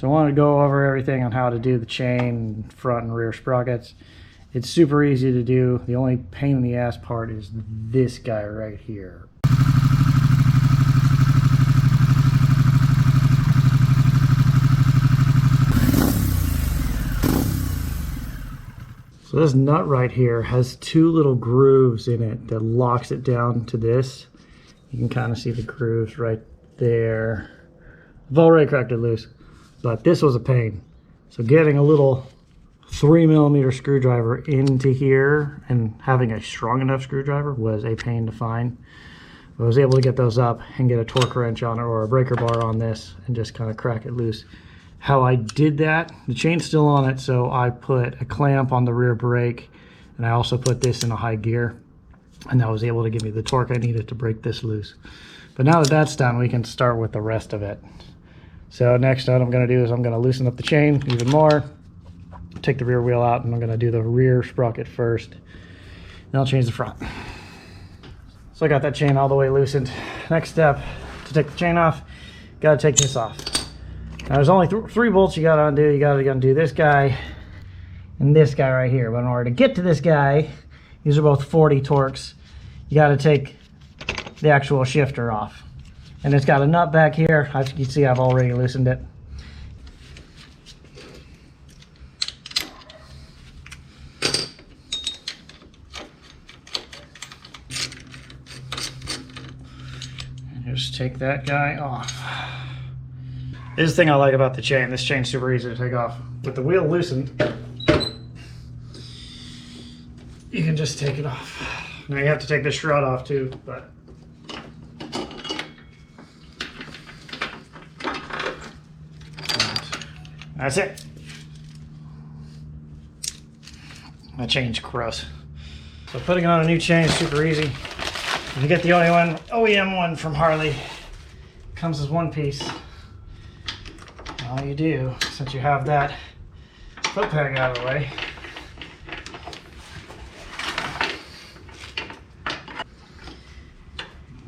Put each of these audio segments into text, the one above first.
So I wanted to go over everything on how to do the chain, front and rear sprockets. It's super easy to do. The only pain in the ass part is this guy right here. So this nut right here has two little grooves in it that locks it down to this. You can kind of see the grooves right there. I've already cracked it loose, but this was a pain. So getting a little 3mm screwdriver into here and having a strong enough screwdriver was a pain to find. I was able to get those up and get a torque wrench on it or a breaker bar on this and just kind of crack it loose. How I did that, the chain's still on it, so I put a clamp on the rear brake, and I also put this in a high gear, and that was able to give me the torque I needed to break this loose. But now that that's done, we can start with the rest of it. So next what I'm going to do is I'm going to loosen up the chain even more, take the rear wheel out, and I'm going to do the rear sprocket first, then I'll change the front. So I got that chain all the way loosened. Next step, to take the chain off, got to take this off. Now there's only three bolts you got to undo. You got to undo this guy and this guy right here. But in order to get to this guy, these are both 40 torques. You got to take the actual shifter off. And it's got a nut back here. As you can see, I've already loosened it. And just take that guy off. This is the thing I like about the chain. This chain's super easy to take off. With the wheel loosened, you can just take it off. Now you have to take the strut off too, but that's it. That chain's gross. So putting on a new chain is super easy. You get the only one, OEM one from Harley. Comes as one piece. All you do, since you have that foot peg out of the way,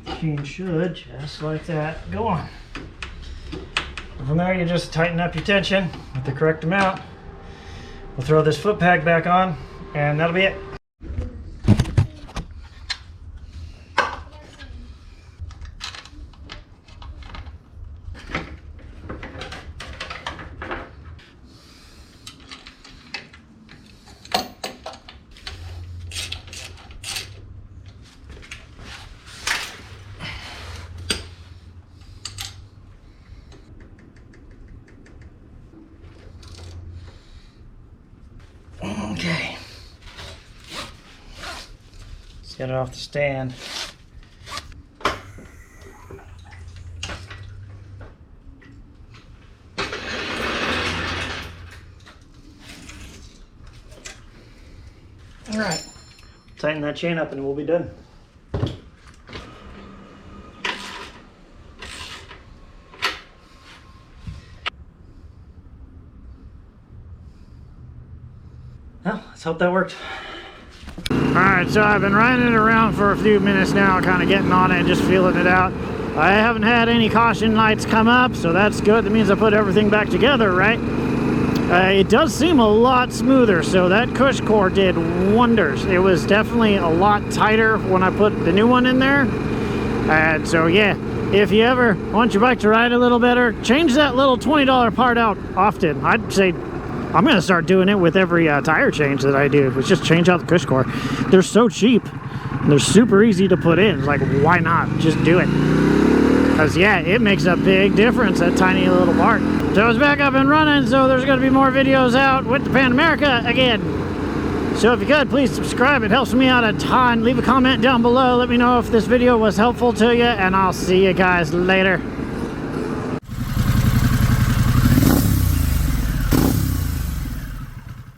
the chain should, just like that, go on. And from there, you just tighten up your tension with the correct amount. We'll throw this foot peg back on, and that'll be it. Okay, let's get it off the stand. All right, tighten that chain up and we'll be done. Well, let's hope that worked. Alright, so I've been riding it around for a few minutes now, kind of getting on it and just feeling it out. I haven't had any caution lights come up, so that's good. That means I put everything back together, right? It does seem a lot smoother, so that Cush core did wonders. It was definitely a lot tighter when I put the new one in there. And so yeah, if you ever want your bike to ride a little better, change that little $20 part out often. I'd say I'm going to start doing it with every tire change that I do. It's just change out the Cush core. They're so cheap. They're super easy to put in. It's like, why not? Just do it. Because, yeah, it makes a big difference, that tiny little part. So it's back up and running, so there's going to be more videos out with the Pan America again. So if you could, please subscribe. It helps me out a ton. Leave a comment down below. Let me know if this video was helpful to you, and I'll see you guys later.